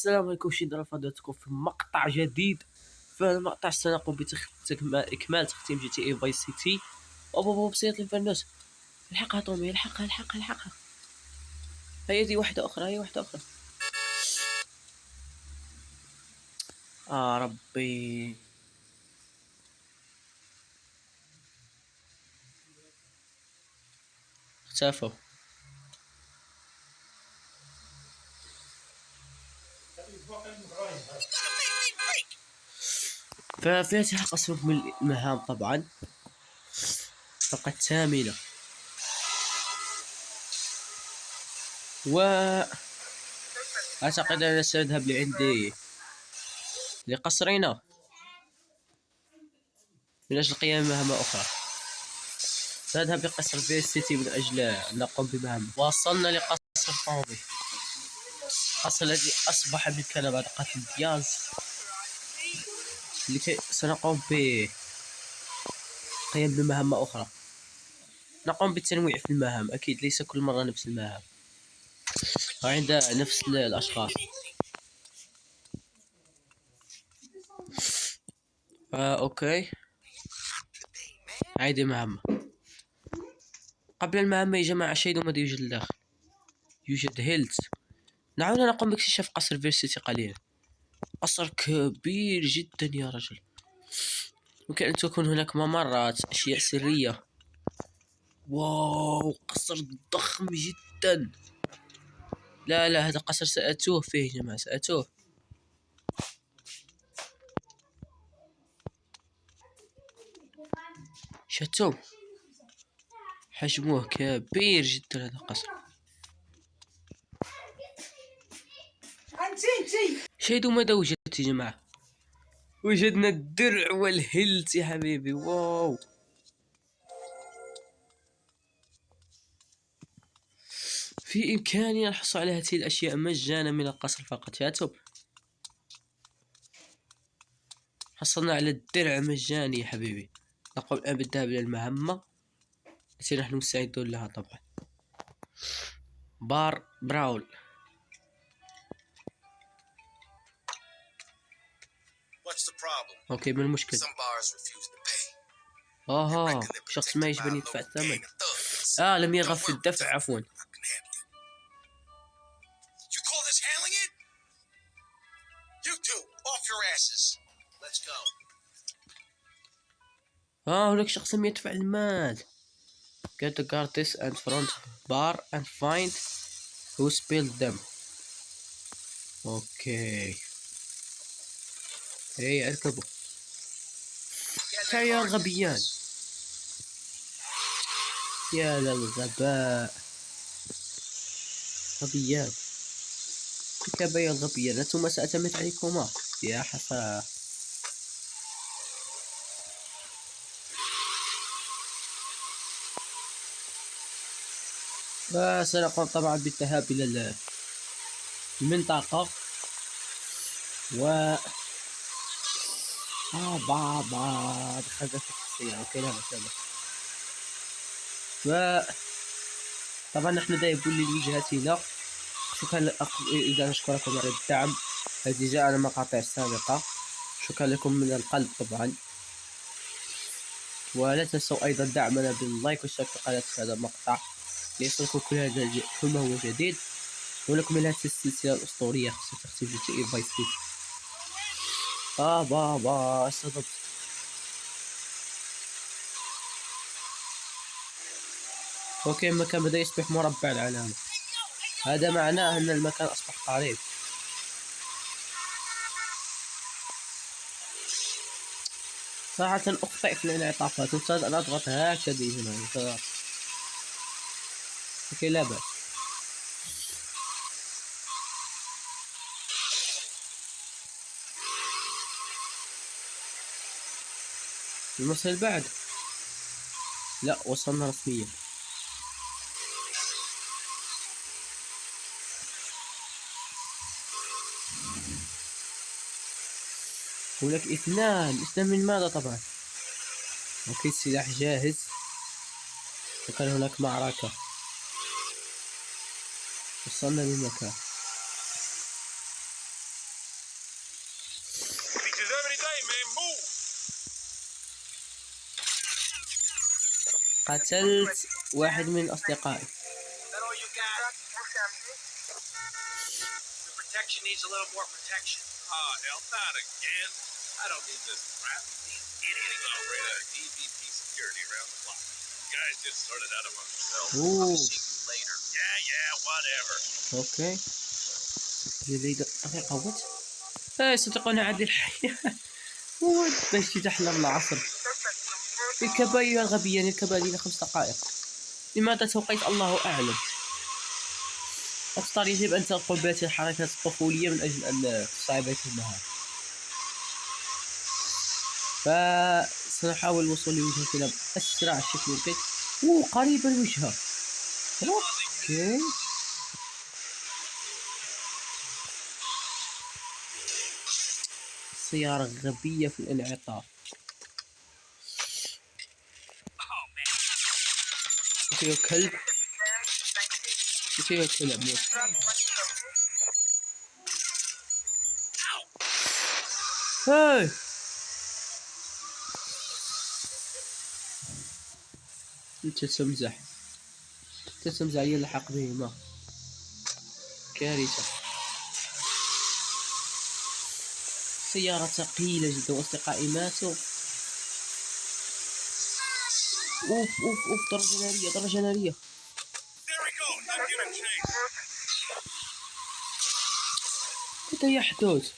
السلام عليكم، شكرا فضلتكم في مقطع جديد. في هذا المقطع سنقوم بإكمال تختيم جي تي اي فايس سيتي. أوبا بسيط الفانوس، الحقها تومي، الحقها. هيا دي واحدة أخرى. ربي، اختفوا. ففيها تحقق أسباب من المهام طبعا. فقط ثامنة أعتقد أنا سأذهب لقصرنا من أجل قيام بمهام أخرى. سأذهب لقصر فيس سيتي من أجل أن نقوم بمهام. وصلنا لقصر طوبي، القصر الذي أصبح ملكنا بعد قتل دياز، لكي سنقوم بقيام بمهام أخرى. نقوم بالتنويع في المهام، أكيد ليس كل مرة نفس المهام وعند نفس الأشخاص. أوكي، عيد مهمة. قبل المهمة يا جماعة شاهدوا ماذا يوجد الداخل. يوجد هيلز. دعونا نقوم باكتشاف قصر فيرسيتي قليلا. قصر كبير جدا يا رجل، ممكن أن تكون هناك ممرات، أشياء سرية. واو، قصر ضخم جدا. لا هذا قصر سأتوه فيه يا جماعة، سأتوه. شتوم، حجمه كبير جدا هذا القصر. شاهدوا ماذا وجدت يا جماعة. وجدنا الدرع والهلت يا حبيبي. واو، في إمكاننا الحصول على هذه الأشياء مجانا من القصر فقط. شاهدتم، حصلنا على الدرع مجاني يا حبيبي. نقوم الآن بالذهاب إلى المهمة التي نحن مستعدون لها طبعا. بار براول. اوكي، ما المشكلة؟ شخص ما يجب أن يدفع الثمن. لم يرغب في الدفع، عفوا. هناك شخص لم يدفع المال. Get the guard this and front bar and find who spilled them. اوكي، هيا اركبوا. يا غبيان، يا للغباء. غبيان، اركبا يا الغبيان، أنتما سأعتمد عليكما يا حسرة. فسنقوم طبعا بالذهاب إلى المنطقة و بابا دخلت في السيارة. اوكي، لا طبعا نحن ذاهبون لوجهتنا. شكرا إذا نشكركم على الدعم الذي جاءنا مقاطع السابقة. شكرا لكم من القلب طبعا. ولا تنسوا أيضا دعمنا باللايك والاشتراك في قناة هذا المقطع ليصلكم كل ما هو جديد، ولكم من هذه السلسلة الأسطورية خاصة تختيم جي تي اي فايس سيتي. بابا صدمت. اوكي، المكان بدأ يصبح مربع العلامة، هذا معناه أن المكان أصبح قريب. صراحة أخطئ في الانعطافات، مفترض أن أضغط هكذا هنا. اوكي، لا بأس. المرسل بعد؟ لا، وصلنا رسميا. هناك اثنان من ماذا طبعا؟ اوكي، السلاح جاهز، وكان هناك معركة. وصلنا للمكان. قتلت واحد من أصدقائي. Protection needs a little more protection. Oh, hell, not again. I don't need this crap. These idiots operate at EVP security around the clock. You guys just sort it out among yourselves. I'll see you later. Yeah, whatever. اوكي دقيقة وات صدقوني عادي الحياة باش تحلم العصر. الكباية الغبية الكباية 5 دقائق. لماذا توقيت الله أعلم. أختار يجب أن تقوم بهذه الحركات الطفولية من أجل أن تصعب عليك المهام. فسنحاول الوصول لوجهتنا بأسرع شكل ممكن. قريب الوجهة. اوكي سيارة غبية في الانعطاف. فيه كلب. فيه كلب موت. هاي انت تمزح يلحق بهما. كارثة. سيارة ثقيلة جدا واصدقائي ماتوا. اوف درجة نارية. ماذا يحدث؟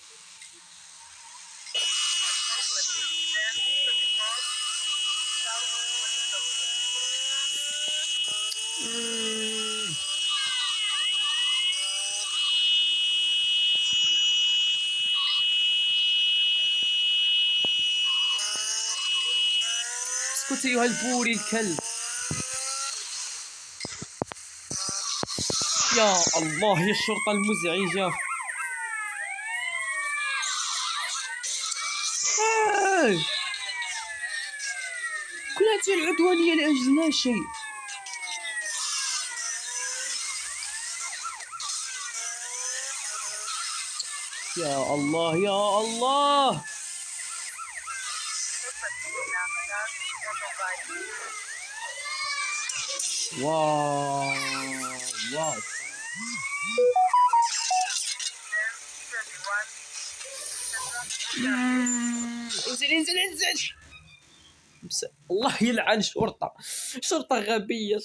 اسكت ايها البوري الكلب. يا الله يا الشرطة المزعجة. كل هذه العدوانية لأجل لا شيء. يا الله يا الله. واو انزل. الله يلعن شرطة غبية.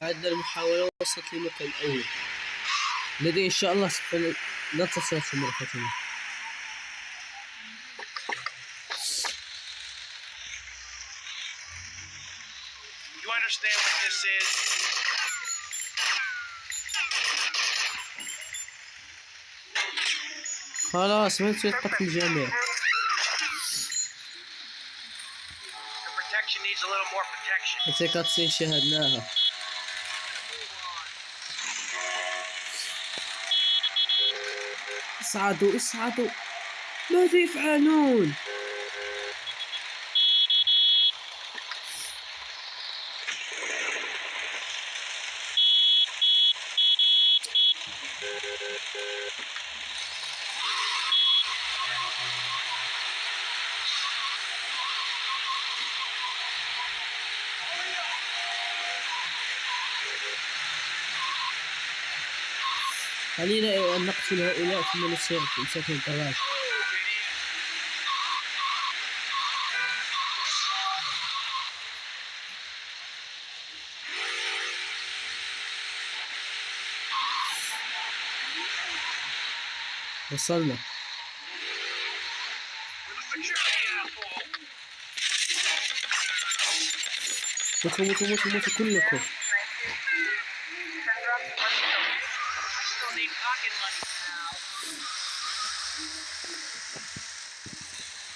هذا المحاولة وصلت للمكان الأول الذي إن شاء الله سوف نتصل في مرة ثانية. You understand what this is? خلاص ما نسيت قتل الجميع. The protection needs a little more protection. هذه كاتسين شاهدناها. اصعدوا ماذا يفعلون؟ خلينا نقتل هؤلاء ثم نمسك الدراج. وصلنا. موتوا كلكم.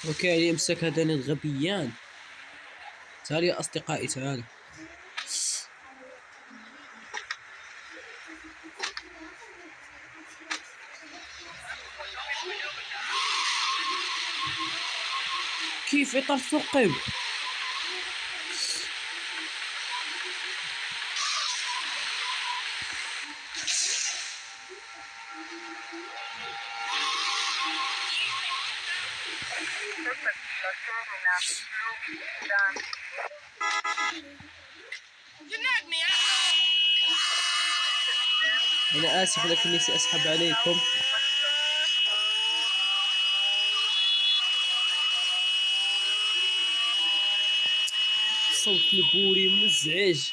اوكي امسك هذين الغبيان. تعالوا يا اصدقائي تعالوا. كيف إطار ثقب؟ أنا آسف لكني سأسحب عليكم. صوت البوري مزعج.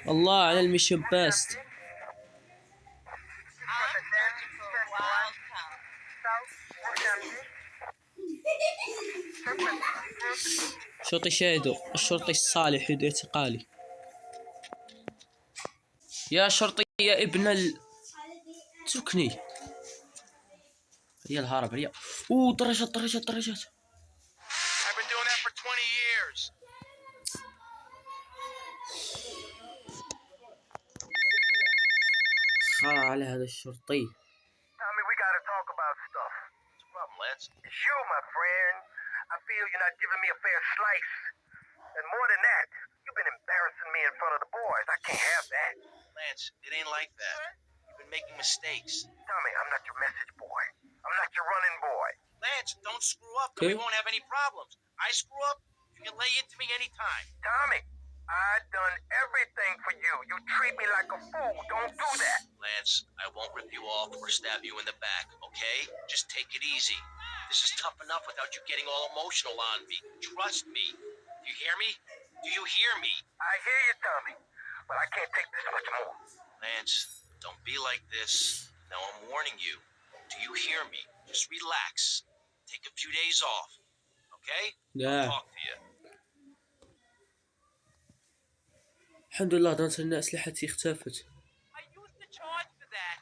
الله على الميشن باست. شرطي شاهدوا، الشرطي الصالح يدير اعتقالي. يا شرطي يا ابن اتركني. هي الهرب هي. درجات درجات درجات. I've been doing that for 20 years. خرا على هذا الشرطي. Tommy, we gotta talk about stuff. What's the problem, Lance? It's you, my friend. I feel you're not giving me a fair slice. And more than that, you've been embarrassing me in front of the boys. I can't have that. Lance, it ain't like that. You've been making mistakes. Tommy, I'm not your message boy. I'm not your running boy. Lance, don't screw up, then we won't have any problems. I screw up, you can lay into me anytime. Tommy, I've done everything for you. You treat me like a fool. Don't do that. Lance, I won't rip you off or stab you in the back, okay? Just take it easy. This is tough enough without you getting all emotional on me. Trust me. Do you hear me? Do you hear me? I hear you, Tommy. But I can't take this much more. Lance, don't be like this. Now I'm warning you. Do you hear me? Just relax. Take a few days off. Okay? Yeah. I'll talk to you. الحمد لله دانس ان اسلحتي اختفت. I used the charge for that.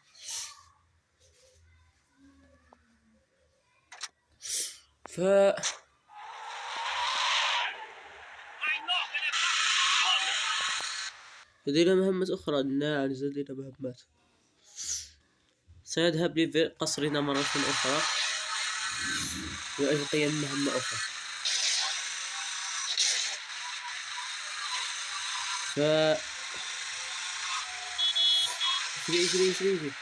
ف لدينا مهمة أخرى. نعم لدينا مهمات. سنذهب لقصرنا مرة أخرى وألقي مهمة أخرى. اجري.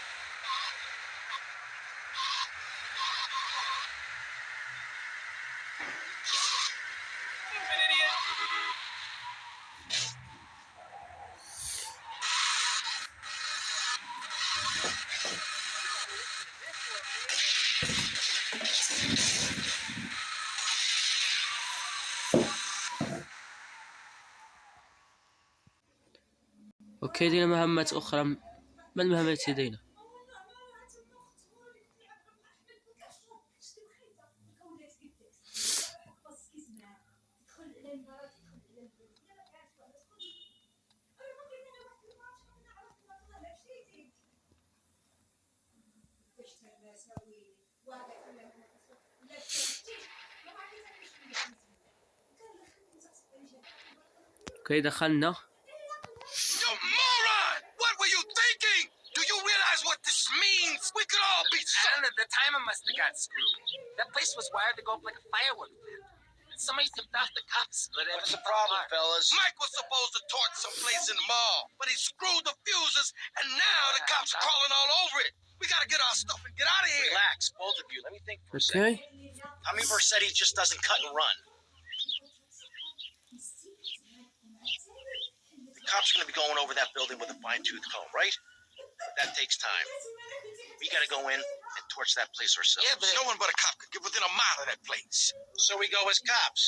اوكي لدينا مهمات أخرى. ما المهمات لدينا؟ اوكي دخلنا. You moron! What were you thinking? Do you realize what this means? We could all be And the timer must have got screwed. That place was wired to go up like a firework pit. Somebody tipped off the cops. What's the problem, fellas? Mike was supposed to torch someplace in the mall, but he screwed the fuses, and now the cops are crawling all over it. We gotta get our stuff and get out of here. Relax, both of you. Let me think for a second. اوكي Tommy Vercetti just doesn't cut and run. The cops are going to be going over that building with a fine-tooth comb, right? But that takes time. We got to go in and torch that place ourselves. Yeah, but no one but a cop could get within a mile of that place. So we go as cops.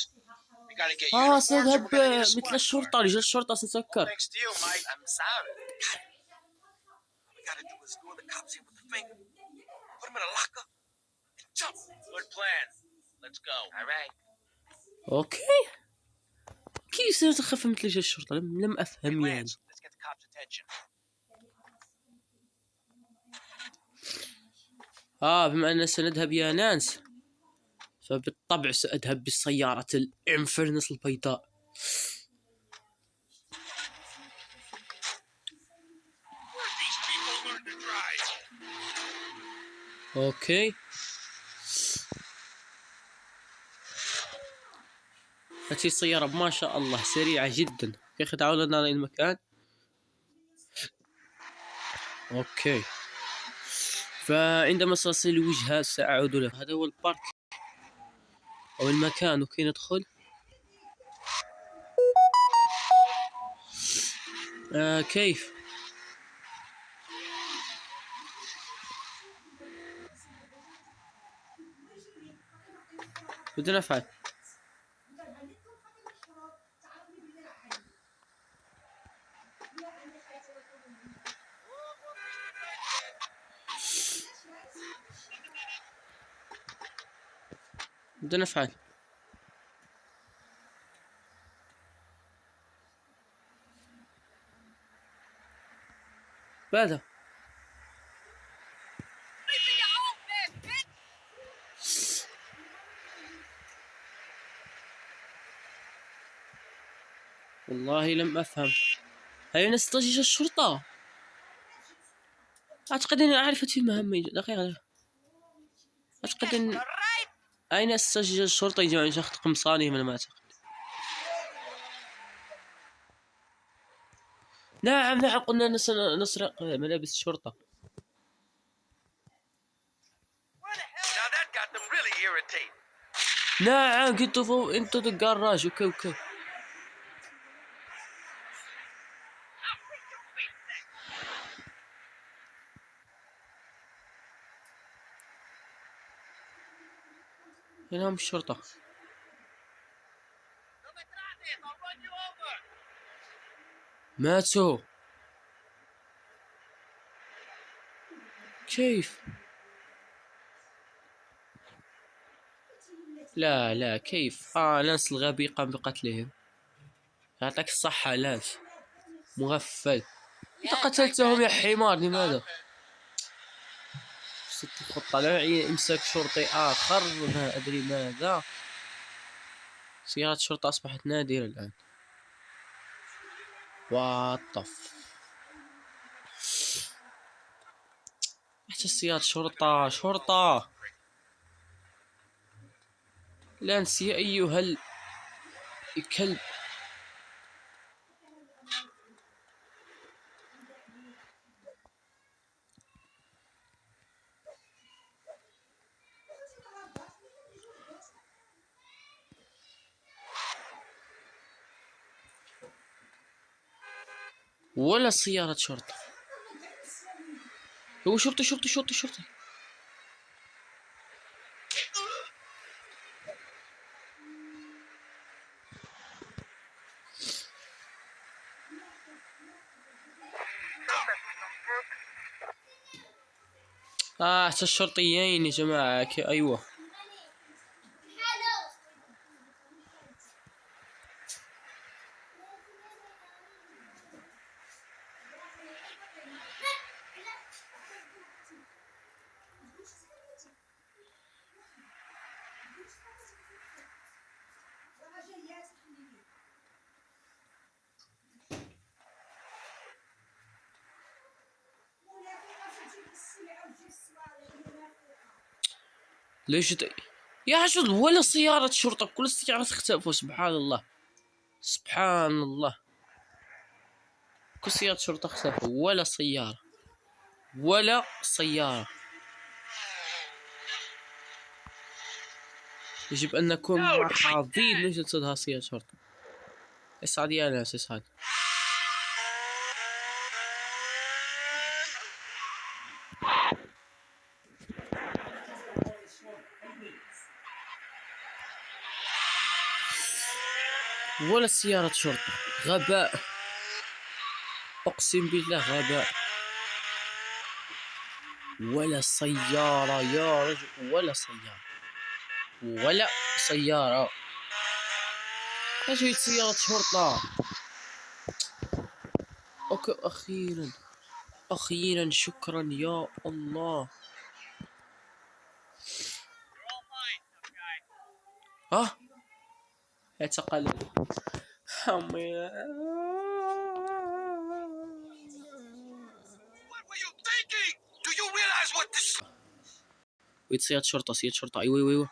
We got to get uniforms. and سنذهب we're gonna need a مثل squad الشرطة. car. رجال الشرطة سنتذكر. Thanks to you, Mike. I'm sorry. All we gotta do is lure the cops in with the finger, put them in a locker, and jump. Good plan. Let's go. All right. اوكي كيف سنتخفى مثل رجال الشرطة؟ لم أفهم يعني. Lance, let's get the cops' attention. بما أننا سنذهب يا نانس فبالطبع سأذهب بالسيارة الإنفرنس البيضاء. Where'd these people learn to drive? أوكي، هاتي السيارة ما شاء الله سريعة جدا. يا أخي تعالوا لنا المكان. أوكي، فعندما سأصل الوجهة سأعود له. هذا هو البارك أو المكان، وكي ندخل. كيف؟ بدنا نفعل. بدنا نفعل. ماذا؟ والله لم أفهم. أين ستجد الشرطة؟ أعتقد أني أعرف مهمة. دقيقة، أعتقد أن أين ستجد الشرطة يجب أن شخص قمصاني من ما أعتقد. نعم قلنا نسرق ملابس الشرطة. Now that got them really irritated. نعم كنت فوق into the garage. أوكي. هنا هم الشرطة. ماتوا. كيف؟ لا كيف؟ لانس الغبي قام بقتلهم. يعطيك الصحة لانس، مغفل. أنت قتلتهم يا حمار، لماذا؟ ست الخطة لا إمساك شرطي آخر، ما أدري ماذا. سيارة الشرطة أصبحت نادرة الآن. واطف حتى سيارة شرطة. لانس يا أيها الكلب. ولا سيارة شرطة. هو شرطي. حتى الشرطيين يا جماعة. أيوة. ليش يا عجل ولا سيارة شرطة؟ كل السيارات اختفوا. سبحان الله. كل سيارة شرطة اختفوا، ولا سيارة. يجب أن نكون حظيظ من جلسة سيارة شرطة. اسعد يا ناس، اسعد. ولا سيارة شرطة. غباء، أقسم بالله غباء. ولا سيارة يا رجل، ولا سيارة. أجل سيارة شرطة. أوكي، أخيرا شكرا يا الله. اعتقل. What were you thinking? Do you realize what this? ويت سيارة شرطة، سيارة شرطة. ايوه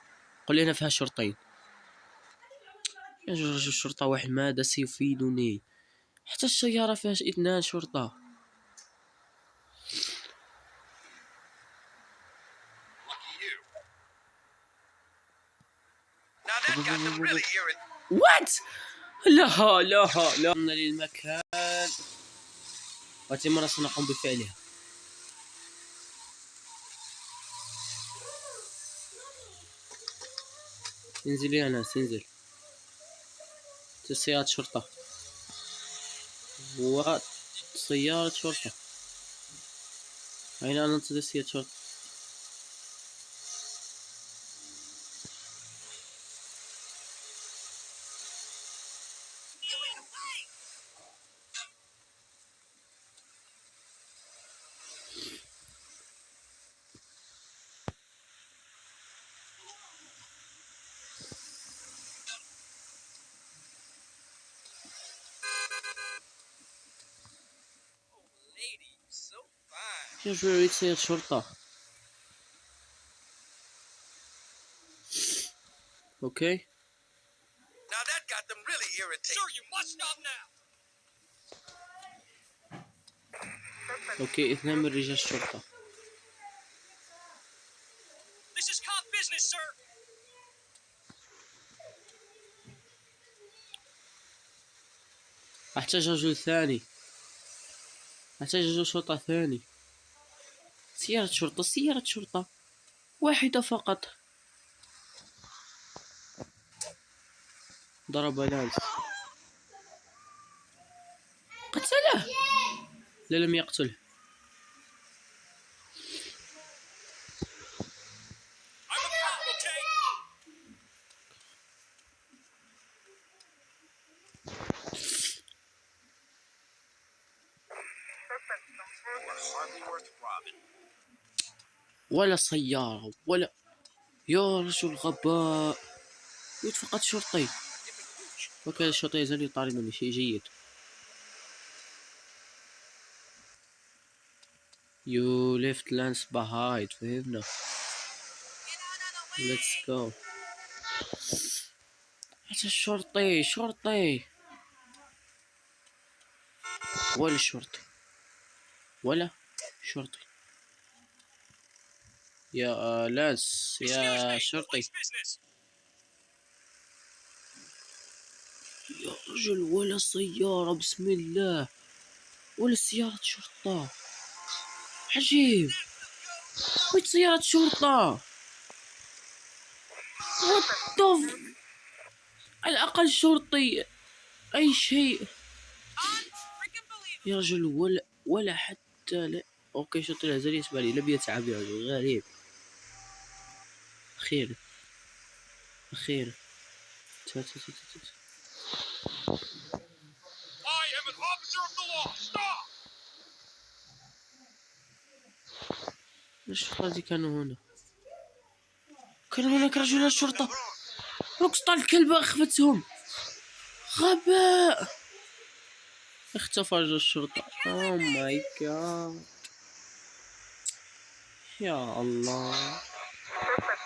قل لي انا فيها شرطين. يا رجل الشرطة واحد ماذا سيفيدني؟ حتى السيارة فيها 2 شرطة. Lucky you. Now that got them really irritated. وات. لا للمكان وهذه مرة سنقوم بفعلها. انزل يا ناس انزل. سيارة شرطة وسيارة شرطة. أين أنا ننتظر سيارة شرطة؟ Lady, so fine. يا رجل أريد سيارة شرطة. أوكي. Now that got them really irritated. Sir, you must stop now. أوكي 2 من رجال الشرطة. This is cop business, sir. أحتاج رجل ثاني. أحتاج رجل شرطة ثاني. سيارة شرطة واحدة فقط. ضرب لانس. قتله. لا لم يقتله. I'm a cop, okay? Hardly worth robbing. ولا سيارة ولا. يا رجل غباء. يريد فقط شرطي. وكان الشرطي يزال يطاردني. شيء جيد. You left Lance behind. فهمنا. Let's go. حتى شرطي ولا شرطي يا لانس يا شرطي. يا رجل ولا سيارة بسم الله ولا سيارة شرطة. عجيب. وين سيارة شرطة؟ على الأقل شرطي أي شيء يا رجل. ولا حتى لا. أوكي شرطي الهزلي يسمع لي لم يتعب يا رجل. غريب. أخيرا I am an officer of the law. Stop. الشرطة الذي كانوا هناك رجل الشرطة. رقصت الكلب أخفتهم. غباء. اختفى رجل الشرطة. أوه ماي جاد. يا الله.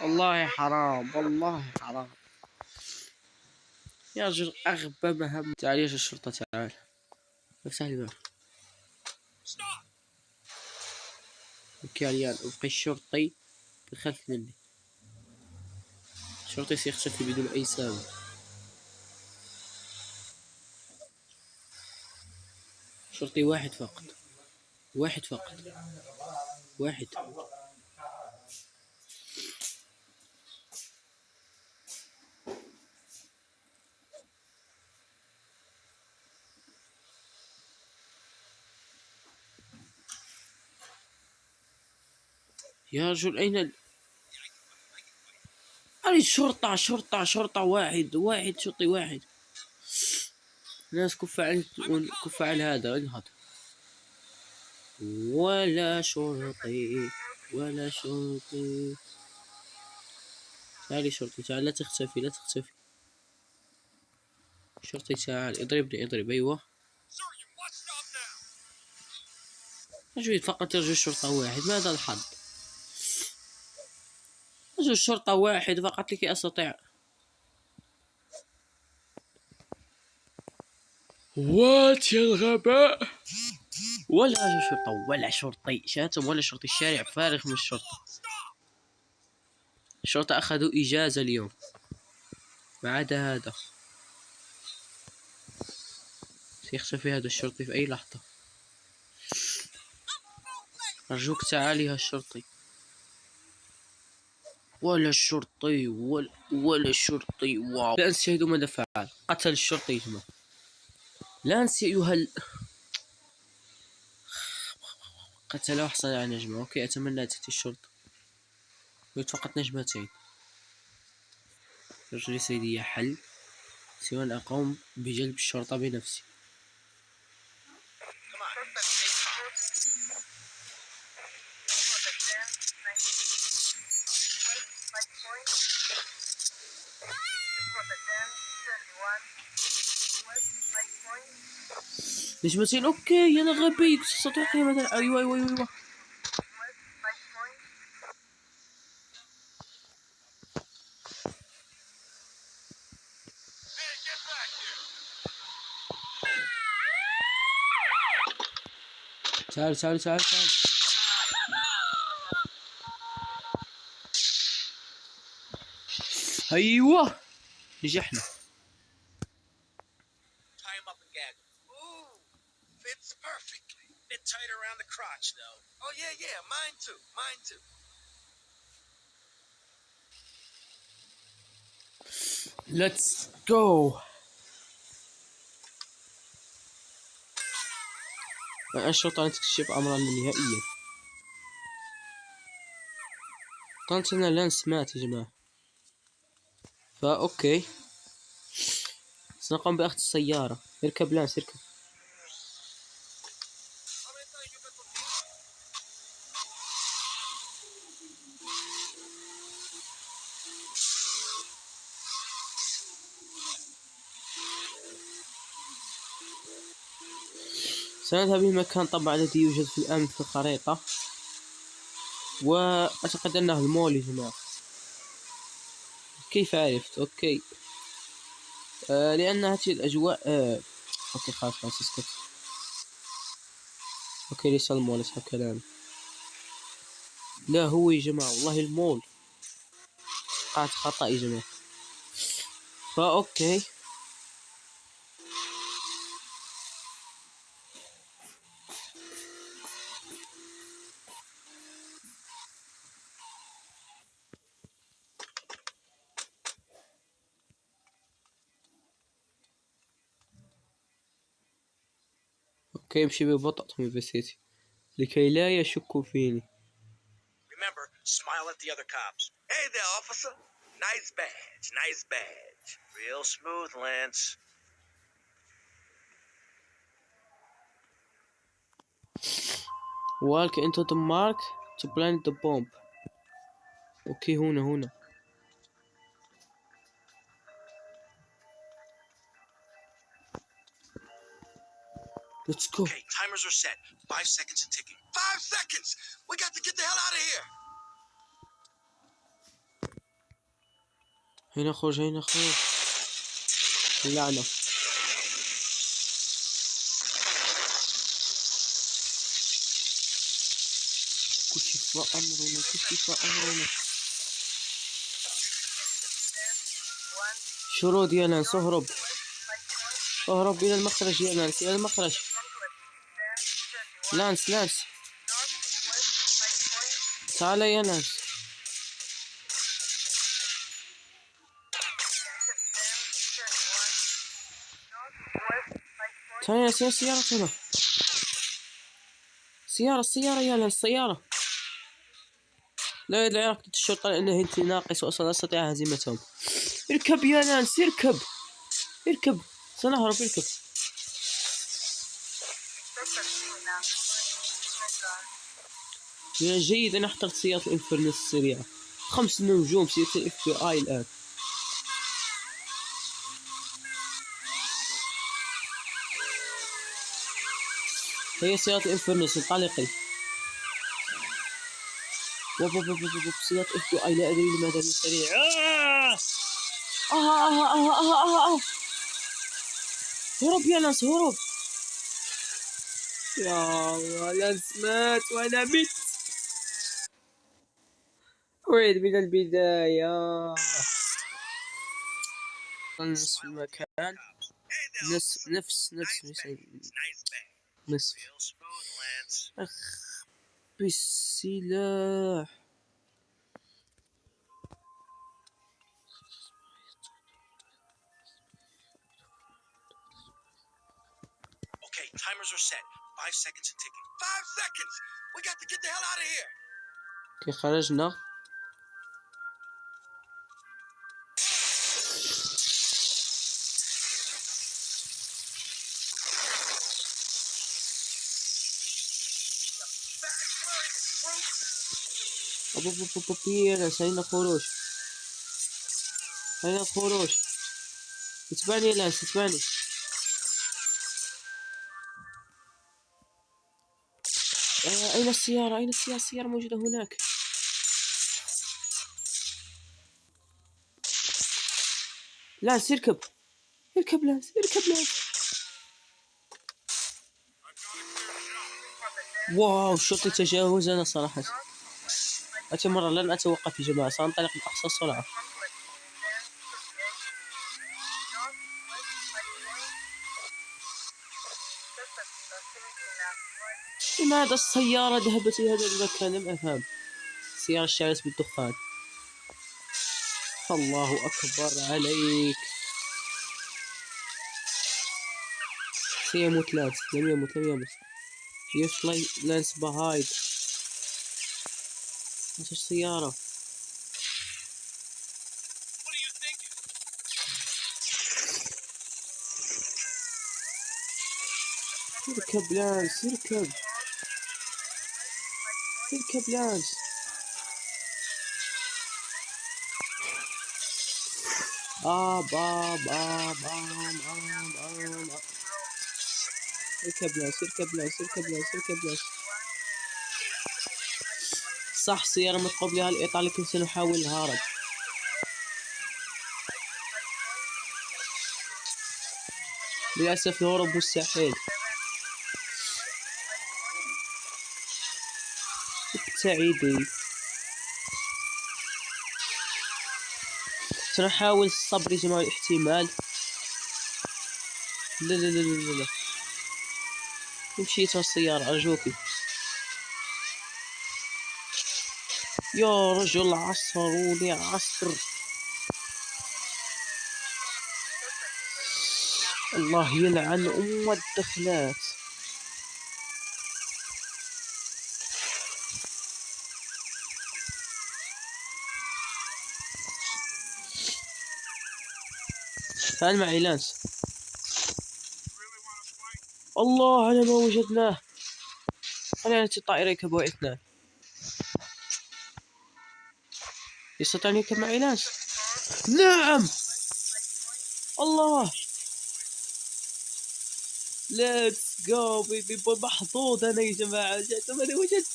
والله حرام يا رجل أغبى مهام. تعال يا الشرطة تعال. افتح لي الباب. كاريان أبقي الشرطي بخلف مني. الشرطي سيختفي بدون أي سبب. شرطي واحد فقط. يا رجل أين أريد شرطة واحد شرطي واحد. ناس كف عن هذا انهض. ولا شرطي تعالي شرطي تعال، لا تختفي لا تختفي. شرطي تعال، اضربني اضرب. ايوه Sir, you must stop now. أجل فقط رجل شرطة واحد، ماذا الحظ؟ رجل شرطة واحد فقط لكي أستطيع. وات يا الغباء. ولا رجل شرطة ولا شرطي شاتم ولا شرطي، الشارع فارغ من الشرطة. الشرطة أخذوا إجازة اليوم ما عدا هذا. سيختفي هذا الشرطي في أي لحظة. أرجوك تعالي يا الشرطي. ولا الشرطي ولا الشرطي. واو. لانس شاهدوا ماذا فعل. قتل الشرطي يا جماعة. لانس أيها قتله وحصل على نجمة. أوكي أتمنى تأتي الشرطة. يريد فقط نجمتين. رجل سيدي حل سوى أن أقوم بجلب الشرطة بنفسي. Come on, stay calm. نجمتين أوكي. أنا غبي كنت أستطيع قيمة. أيوة أيوة أيوة. Hey, get back here. تعال تعال تعال تعال. أيوة نجحنا. Tie him up and gag him. Ooh, fits perfectly. Bit tight around the crotch, though. Oh, yeah, mine too, mine too. Let's go. الشرطة تكتشف أمرا نهائيا. قلت أن لانس مات يا جماعة. فأوكي سنقوم بأخذ السيارة. اركب لانس اركب. سنذهب إلى المكان طبعا الذي يوجد في الآن في الخريطة، وأعتقد أنه المول يا جماعة. كيف عرفت؟ أوكي لأن هذه الأجواء أوكي خلاص خلاص اسكت. أوكي ليس المول اسمه كلام. لا هو يا جماعة والله المول. وقعت خطأ يا جماعة. فأوكي أوكي امشي ببطء تومي فيسيتي لكي لا يشكوا فيني. Remember, smile at the other cops. Hey there, officer. Nice badge, nice badge. Real smooth, Lance. Walk into the mark to plant the bomb. أوكي هنا Let's go. Okay, timers are set. 5 seconds and ticking. 5 seconds! We got to get the hell out of here! هنا خرج اللعنة. كشف أمرنا. شرود يا نانس اهرب إلى المخرج يا نانس، إلى المخرج. لانس تعال يا نانس. تعال سيارتنا. سيارة يا نانس سيارة. لا يدعي ركض الشرطة لأنه أنت ناقص وأصلا أستطيع هزيمتهم. اركب يا نانس اركب سنهرب اركب. من الجيد أن أحترق سيارة الإنفرنس السريعة. 5 نجوم سياسة الاف بي اي الان. هي سيارة الانفرنس انطلقي. سيارة اف بي اي لا ادري لماذا من سريع. هرب يا ناس هرب. يا لانس مات وانا مت. أعيد من البداية. نصف المكان. Hey there, نفس nice bag. نصف. Real smooth, Lance. أخ بالسلاح. Okay, timers are set. 5 seconds and ticking. 5 seconds! We got to get the hell out of here! كي خرجنا سينا خروج. هنا الخروج. اتبعني يا لانس اتبعني. أين السيارة؟ أين السيارة؟ السيارة موجودة هناك. لانس اركب. اركب لانس اركب لانس. واو شرطي تجاوزنا صراحة. أتى مرة لن أتوقف يا جماعة سأنطلق بأقصى سرعة. لماذا السيارة ذهبت إلى هذا المكان؟ لم أفهم. سيارة اشتعلت بالدخان. الله أكبر عليك. سيموت لانس. لم يمت. يفلي لانس بهايد. ايش السيارة؟ What are you thinking? اركب لانس اركب لانس. اركب لانس. صح سيارة متقوب لها الإطار لكن سنحاول الهرب. للأسف الهروب مستحيل. ابتعدي. سنحاول الصبر يا جماعة الاحتمال. لا مشيت السيارة أرجوكي. يا رجل عصروني عصر. الله يلعن أم الدخلات. تعال معي لانس. الله على ما وجدناه. خلينا الطائرة يركبوا اثنان. يستطيع أن يركب معي لانس؟ نعم. الله ليتس جو بيبي. محظوظ أنا يا جماعة. أنا وجدت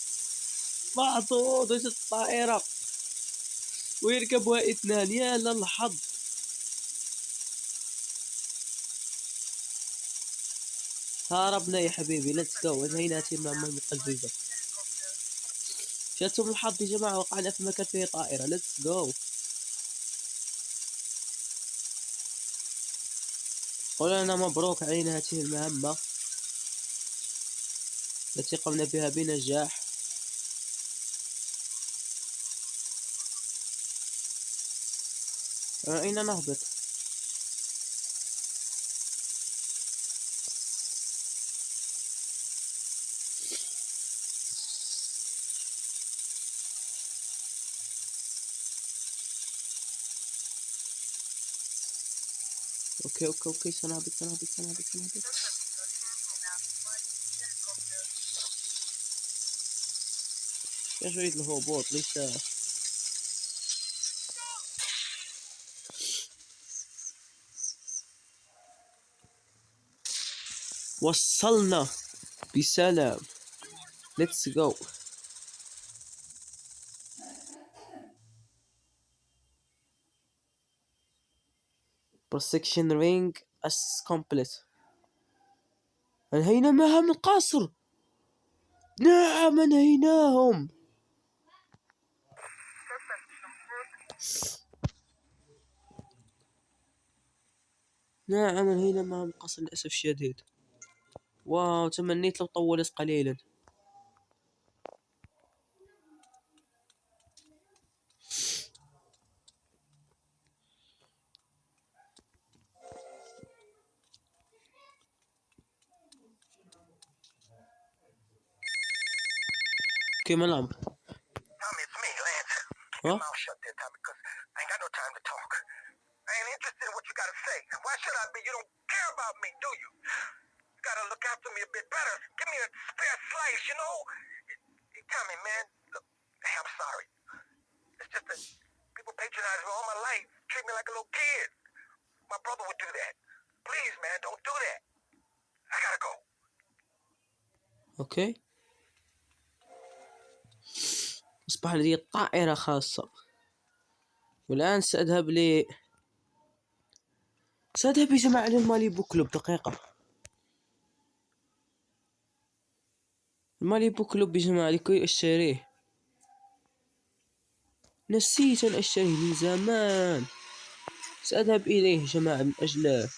محظوظ. وجدت الطائرة ويركبها اثنان. يا للحظ. هربنا يا حبيبي. ليتس جو. انهينا مهمة مقززة. جاتهم الحظ يا جماعة. وقعنا في مكان فيه طائرة. ليتس جو. قل لنا مبروك علينا هذه المهمة التي قمنا بها بنجاح. أين نهبط؟ اوكي سنهبط. يا شوية الهبوط ليس وصلنا بسلام. Let's go. Protection ring as complete. أنهينا مهام القصر. نعم أنهيناهم. نعم أنهينا مهام القصر للأسف الشديد. واو تمنيت لو طولت قليلا. كيما الأمر؟ Tommy, it's me, Lance. Keep ها؟ your mouth shut there, Tommy, because I ain't got no time to talk. I ain't interested in what you gotta say. Why should I be? You don't care about me, do you? You gotta look after me a bit better. Give me a spare slice, you know? Hey, Tommy, man, look, hey, I'm sorry. It's just that people patronize me all my life, treat me like a little kid. My brother would do that. Please, man, don't do that. I gotta go. أوكي. أصبح لدي طائرة خاصة. والآن سأذهب يا جماعة للماليبو كلوب. دقيقة. الماليبو كلوب يا جماعة لكي أشتريه. نسيت أن أشتريه من زمان. سأذهب إليه يا جماعة من أجل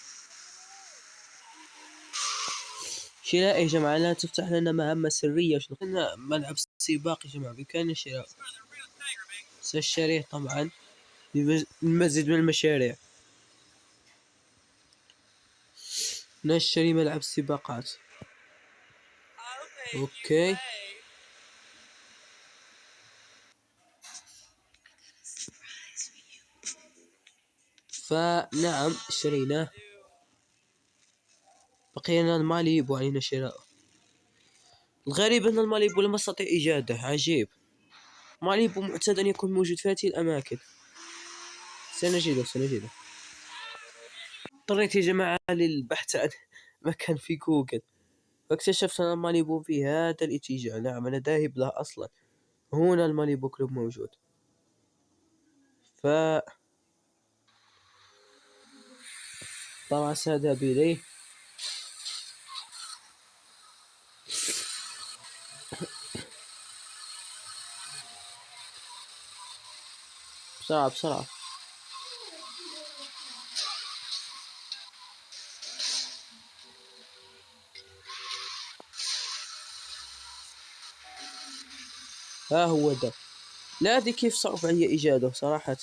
شراء يا جماعة. لا تفتح لنا مهمة سرية. لنا ملعب سباق يا جماعة بإمكاننا شراء. سأشتريه طبعا للمزيد من المشاريع. نشتري ملعب سباقات. أوكي. فنعم اشتريناه. بقي لنا الماليبو علينا شراءه. الغريب أن الماليبو لم أستطع إيجاده. عجيب. ماليبو معتاد أن يكون موجود في هذه الأماكن. سنجده. اضطريت يا جماعة للبحث عن مكان في جوجل، فاكتشفت أن الماليبو في هذا الاتجاه. نعم أنا ذاهب له أصلا. هنا الماليبو كلوب موجود. طبعا سأذهب إليه. بسرعة. ها هو ده. لا أدري كيف صعب علي إيجاده صراحة.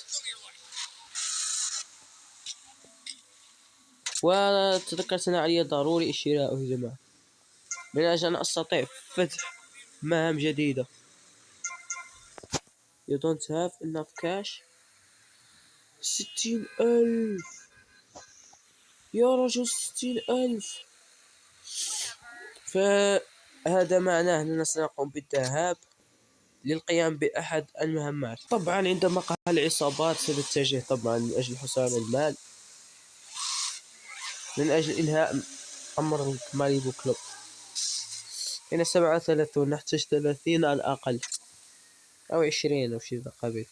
وتذكرت أن علي ضروري شراءه يا جماعة من أجل أن أستطيع فتح مهام جديدة. You don't have enough cash. 60,000 يا رجل. 60,000. فهذا معناه أننا سنقوم بالذهاب للقيام بأحد المهمات. طبعا عندما قال العصابات سنتجه طبعا من أجل حصول المال، من أجل إنهاء أمر ماليبو كلوب. هنا 37. نحتاج 30 على الأقل، أو 20 أو شيء قبيل.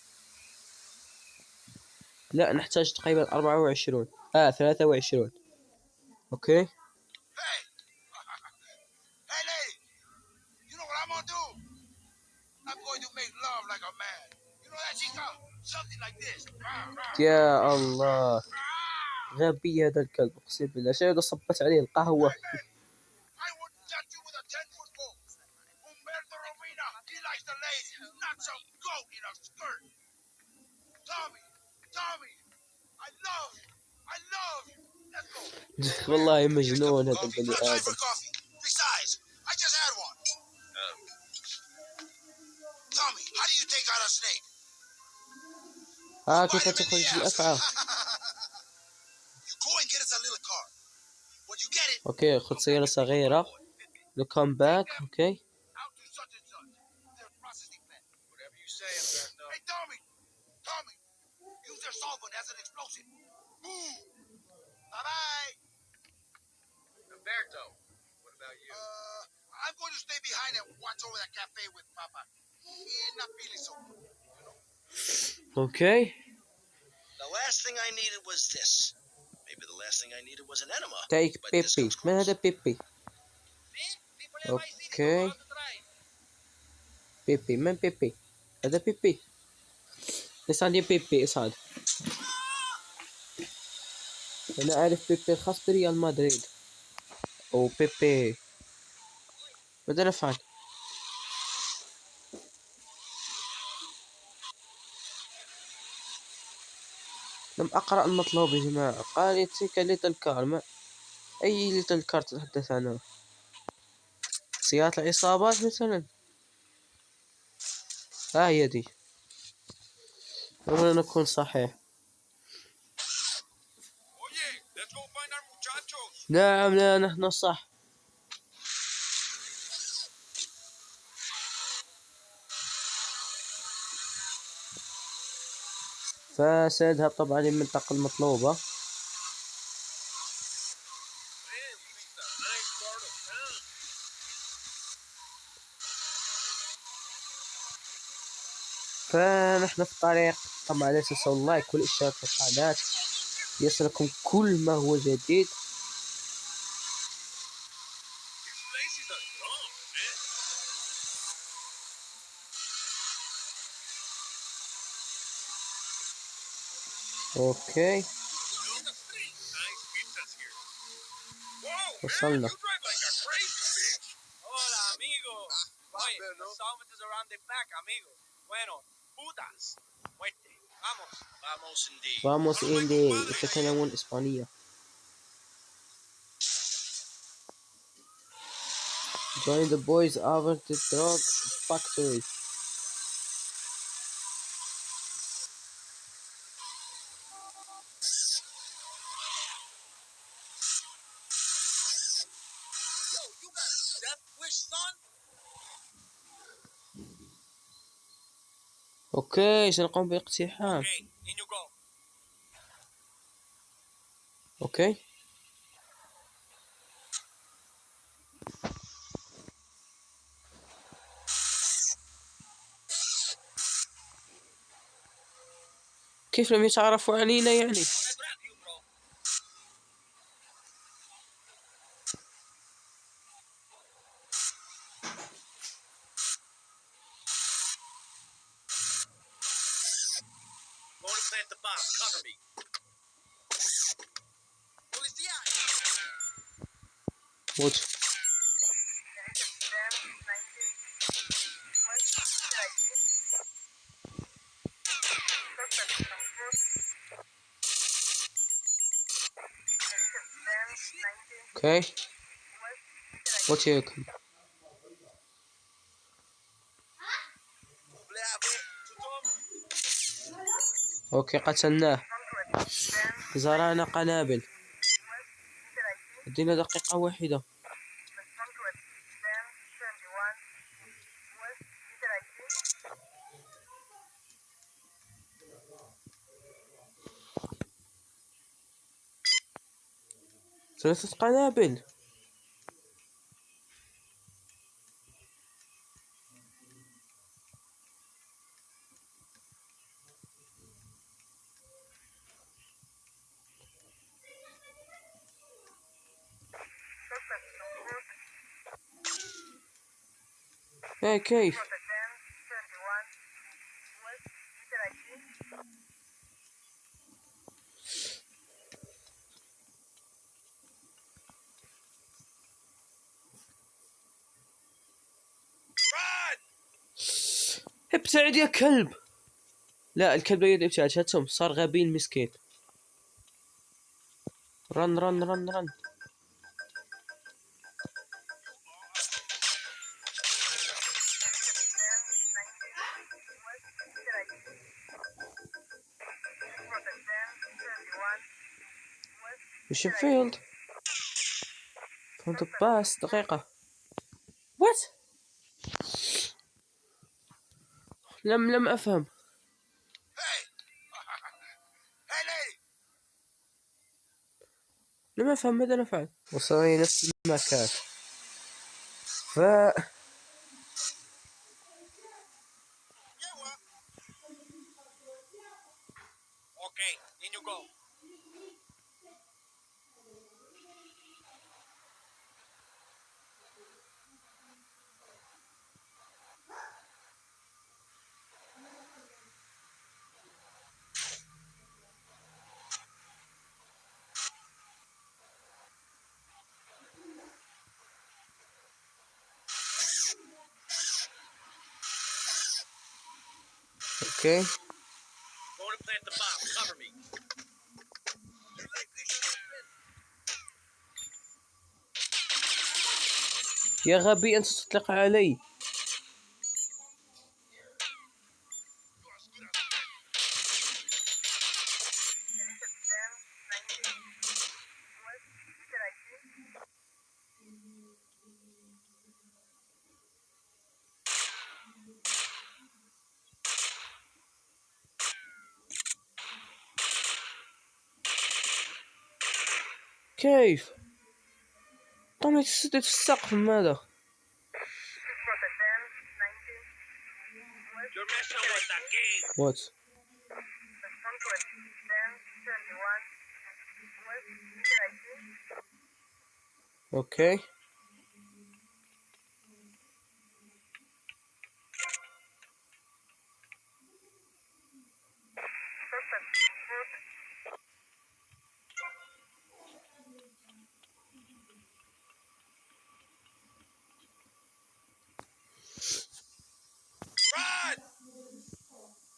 لا نحتاج تقريبا 24. 23. أوكي. Hey! Hey, lady! You know what I'm gonna do? I'm going to make love like a man. You know that, chica? Something like this. يا الله غبي هذا الكلب أقسم بالله. شاهد صبت عليه القهوة. I would judge you with a 10-foot pole. Humberto Romina, he likes the lady, not some goat in a skirt. Tommy, I love you. Let's go. والله Here's a cup مجنون of هذا coffee. البني No time آدم. for coffee. Besides, I just had one. Tommy, how do you take out a snake? You كيف bite him in the تخرج ass. الأفعى. You go and get us a little car. When you get it, أوكي خذ سيارة صغيرة. Come back. أوكي. out to such and such. Their processing plant. Whatever you say, Umberto. Hey, Tommy, use their solvent as an explosive. Boom. Bye-bye. Umberto, اوكي. The last thing I needed was this. Maybe the last thing I needed was an enema. تايك But this بيبي. comes من close. هذا بيبي؟ اوكي. بيبي من بيبي؟ هذا بيبي. ايش عندي بيبي ايش هذا؟ انا اعرف بيبي الخاص بريال مدريد. او بيبي. ماذا نفعل؟ لم اقرأ المطلوب يا جماعة. قال يتسيك ليتل كار. ما اي ليتل كار تتحدث عنه؟ صياغة العصابات مثلا. ها هي دي. أولا نكون صحيح. Oye, let's go find our muchachos. نعم لا نحن صح. فسيذهب طبعا للمنطقة المطلوبة. Man, we reached a nice part of town. فنحن في الطريق. طبعا لا تنسوا اللايك والاشتراك في القناة ليصلكم كل ما هو جديد. These places are strong, man. اوكي On the street. Nice pizzas here. Whoa, man, وصلنا. you drive like a crazy bitch. Hola, amigo. Oye, pero no. the sandwiches around the back, amigo. Bueno, putas. Muerte. Vamos. Vamos indeed. فاموس Solo my إندي compadre. يتكلمون إسبانية. Join the boys over the drug factory. Yo, you got a death wish, son? اوكي سنقوم بالاقتحام. Okay, in you go. اوكي كيف لم يتعرفوا علينا يعني؟ I grab you, bro. Go to plant the bomb. Cover me. Policía. موت. اوكي وتيكم. اوكي قتلناه. زرعنا قنابل. ادينا دقيقة واحدة. ثلاثة قنابل. ايه كيف؟ Run! ابتعد يا كلب. لا الكلب لا يريد ابتعاد. شاتهم صار غبي المسكين. رن رن رن رن. مش فيلد فهمت باس. دقيقة وات. لم أفهم. Hey! Hey, lady! لم أفهم ماذا نفعل. وصلنا نفس المكان. ف go. اوكي Going to plant the bomb. Cover me. يا غبي انت تطلق علي. كيف طمي تسدد في السقف ماذا؟ You're messing with the king. وات اوكي Run!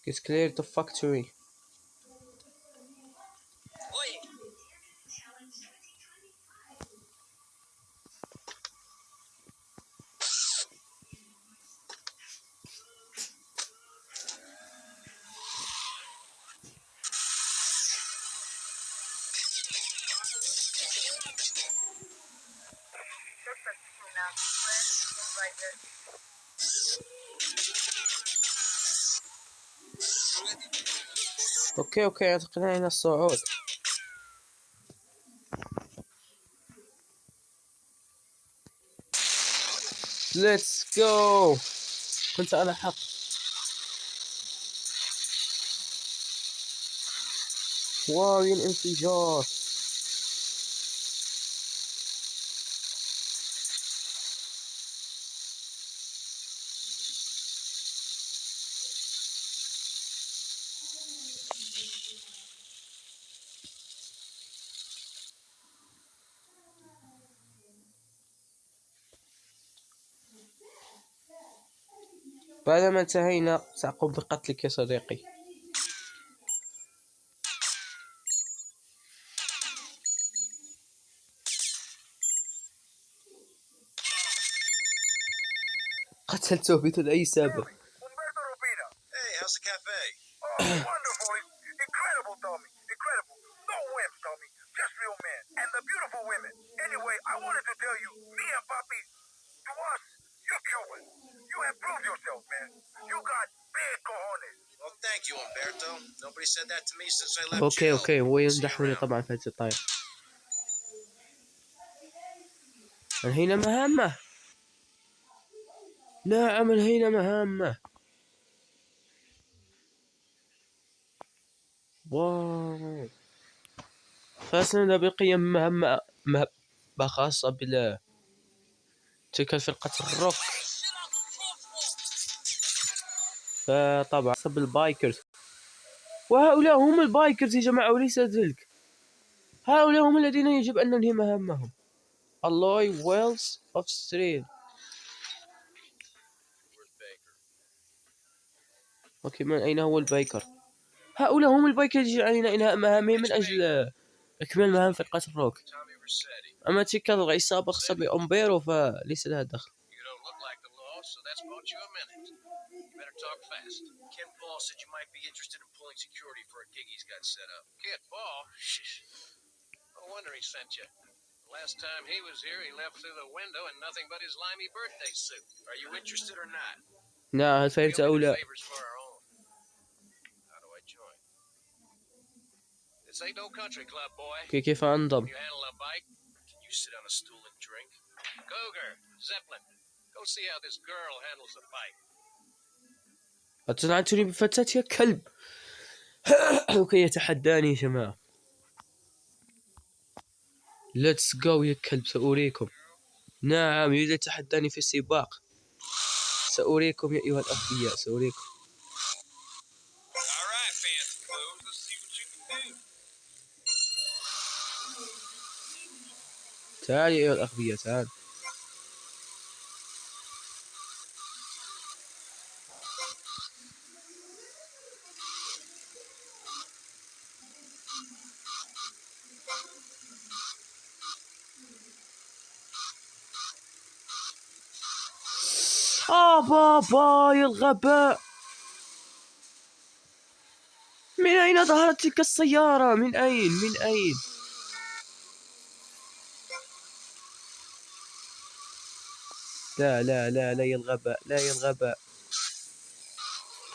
Get clear the factory. Oi. اوكي اعتقد هنا الصعود. Let's go. كنت على حق. واو الانفجار. بعدما انتهينا سأقوم بقتلك يا صديقي. قتلته بدون أي سبب. Humberto Rubina. Hey, how's the cafe? Oh, wonderful. Incredible, Tommy. Incredible. No wimps, Tommy. Just real men. And the beautiful women. Anyway, I wanted to tell you, me and Papi, to us, you're Cuban. You have proved yourself, man. You got big cojones. Well, thank you, Umberto. Nobody said that to me since I left jail. اوكي هو See you يمدحني around. طبعا في هذه الطريقة. انهينا مهمة. نعم انهينا مهمة. واو. فاسنا بقيم مهمة خاصة تلك فرقة الروك. فطبعا حسب البايكرز. وهؤلاء هم البايكرز يا جماعة وليس ذلك. هؤلاء هم الذين يجب أن ننهي مهامهم. ألوي ويلز أوف ستريل. اوكي من أين هو البايكر؟ هؤلاء هم البايكر يجب علينا إنهاء مهامهم من أجل إكمال مهام فرقة الروك. Tommy Rossetti. أما تلك العصابة خاصة بأمبيرو فليس لها دخل. You don't look like the law, so that's bought you a minute. You better talk fast. Ken Paul said you might be interested in pulling security for a gig he's got set up. Ken Paul? Shh. No wonder he sent you. The last time he was here, he left through the window in nothing but his limey birthday suit. Are you interested or not? نعم هل فهمت أو لا؟ Favors for our own. How do I join? This ain't no country club, boy. كيف أنضم؟ When you handle a bike, can you sit on a stool and drink? Cougar, Zeppelin, go see how this girl handles a bike. أتنعتني بفتاة يا كلب. وكي يتحداني يا جماعة. ليتس جو يا كلب، سأريكم. نعم، يريد يتحداني في سباق. سأريكم يا أيها الأغبياء، سأريكم. All right, fancy clothes. Let's see what you can do. تعال يا أيها الأغبياء، تعال. بابا يا الغباء، من أين ظهرت تلك السيارة؟ من أين؟ من أين؟ لا لا لا لا يا الغباء، لا يا الغباء.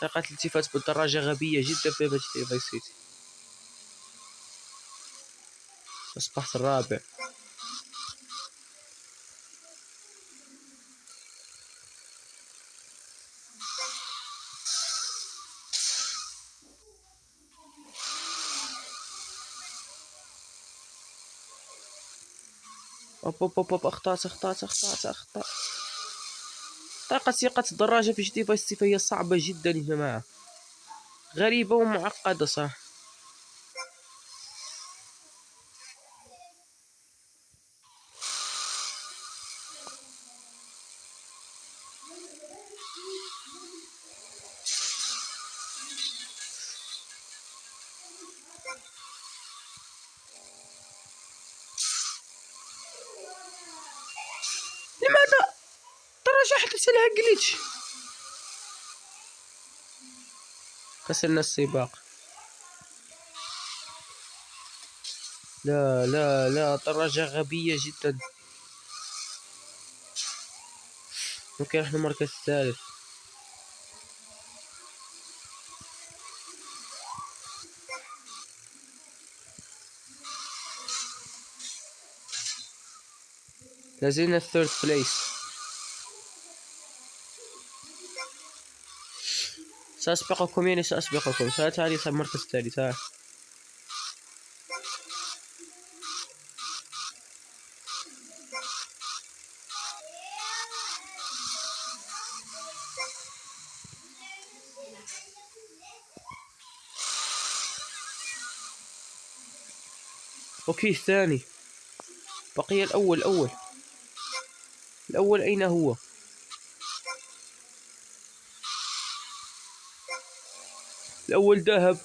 طريقة الالتفات بالدراجة غبية جدا في GTA Vice City. أصبحت الرابع. أوب أخطأت. طريقة سياقة الدراجة في GTA Vice City فهي صعبة جدا يا جماعة، غريبة ومعقدة صح. لماذا؟ الدراجة حدث لها جليتش. خسرنا السباق. لا لا لا، دراجة غبية جدا. ممكن نحن المركز الثالث. لازلنا الثيرد بليس. سأسبقكم يعني سأسبقكم. تعال يا المركز الثالث. تعال. اوكي الثاني. بقي الأول. الأول أين هو؟ الأول ذهب.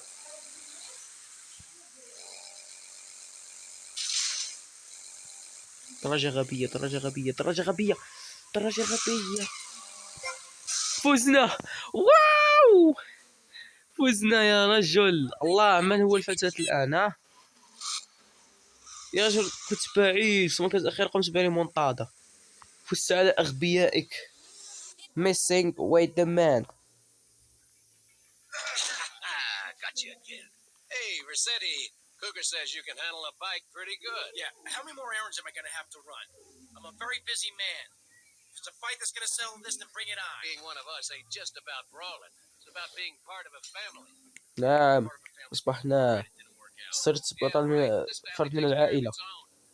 دراجة غبية. فزنا. واو، فزنا يا رجل. الله، من هو الفتاة الآن؟ ها يا رجل، كنت بعيد في المركز الأخير، قمت بريمونتادا. فزت على أغبيائك. missing with the man. Got you again. Hey, Rossetti. Cougar says you can handle a bike pretty good. Yeah, how many more errands am I going to have to run? I'm a very busy man. If it's a fight that's going to settle this, then bring it on. Being one of us ain't just about brawling. It's about being part of a family. نعم، أصبحنا صرت بطل من فرد من العائلة.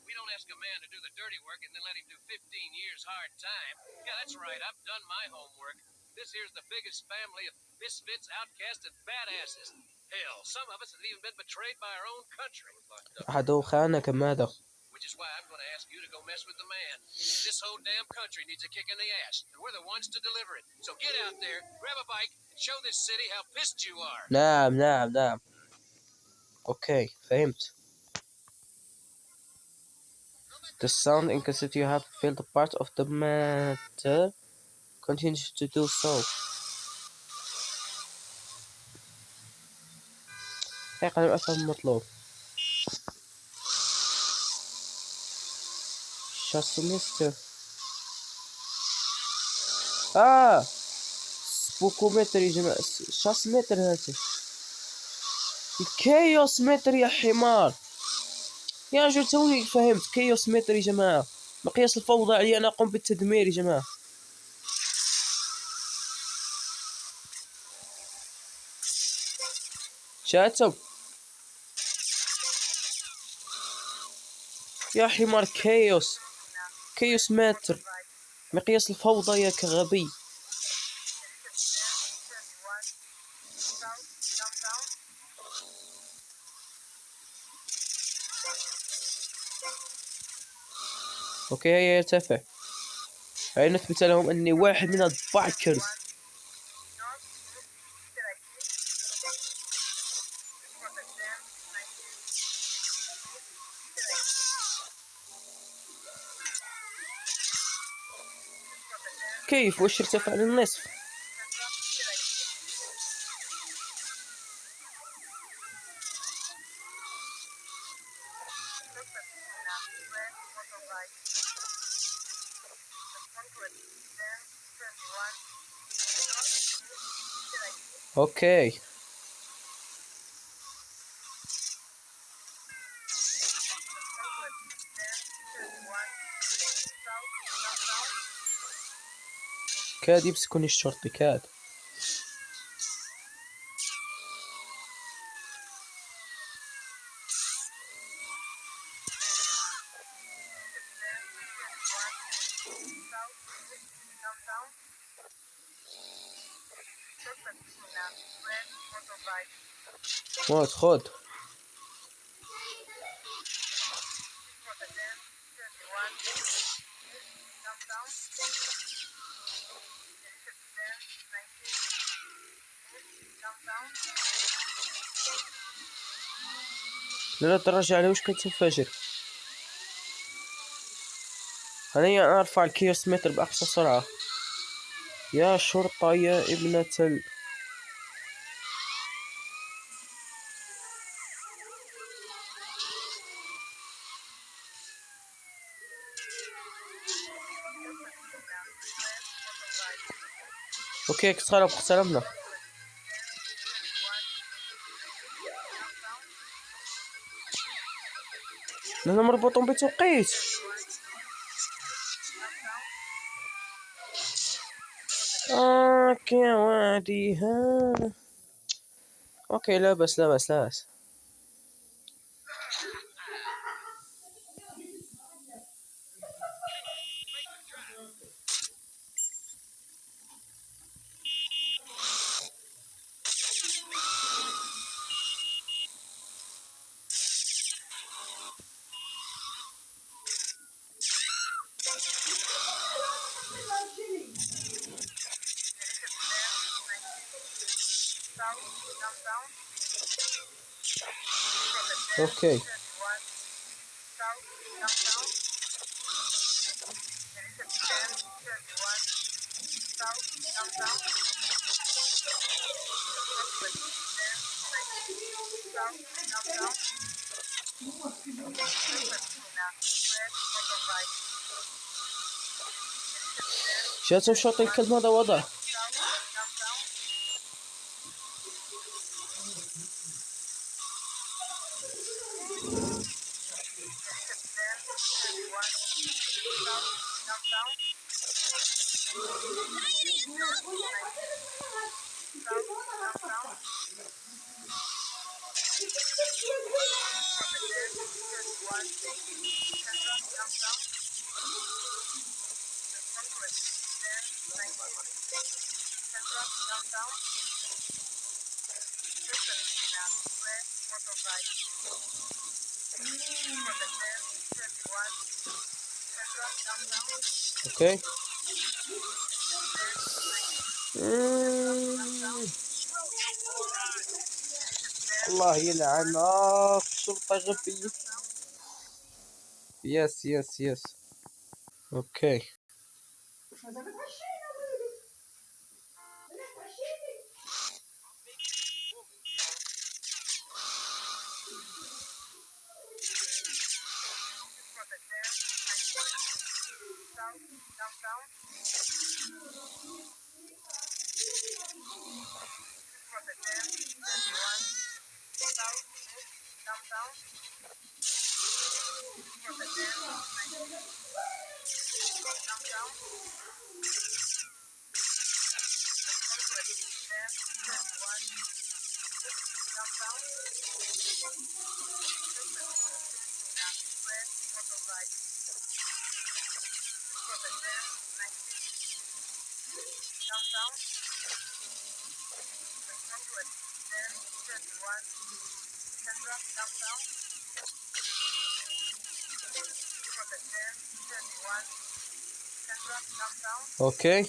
We don't ask a man to do the dirty work and then let him do 15 years hard time. Yeah, that's right. I've done my homework. This here's the biggest family of misfits, outcasts, and badasses. Hell, some of us have even been betrayed by our own country. أحد خانك ماذا؟ Which is why I'm going to ask you to go mess with the man. This whole damn country needs a kick in the ass, and we're the ones to deliver it. So get out there, grab a bike, and show this city how pissed you are. نعم. أوكي، فهمت. The sound indicates you have filled part of the matter. Continue to do so. حقيقة لم أفهم المطلوب. شاسوميستر. سبوكومتر يا جماعة. شاسمتر هاتي. الكيوس متر يا حمار. يا رجل توني فهمت. كيوس متر يا جماعة، مقياس الفوضى علي أنا أقوم بالتدمير يا جماعة. شاتو يا حمار كيوس. كيوس متر مقياس الفوضى يا كغبي. اوكي هيا يرتفع. هيا نثبت لهم اني واحد من البايكرز. كيف وش ارتفع للنصف؟ اوكي كاد يمسكوني الشرطي كاد. موت خذ. لا الدراجة على وش كتنفجر. أنا أرفع الكيوس متر بأقصى سرعة. يا شرطة يا ابنة اوكي اقتربنا. لأننا مربوطون بتوقيت. اوكي وادي ها. اوكي لا بس. اوكي جاتهم شرطي الكلب ماذا وضع. اوكي الله يلعن شرطة غبية. يس اوكي اوكي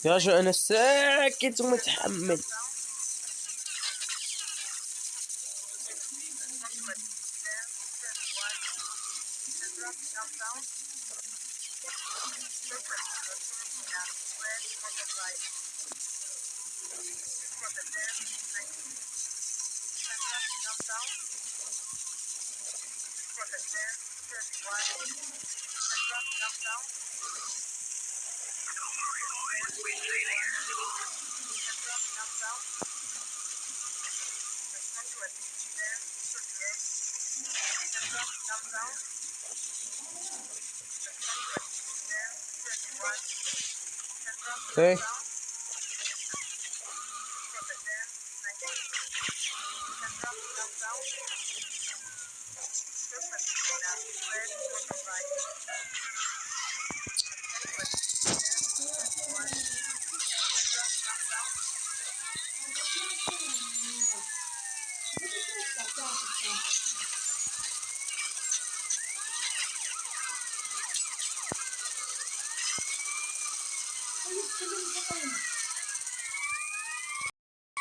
يا رجل انا ساكت ومتحمل. اوكي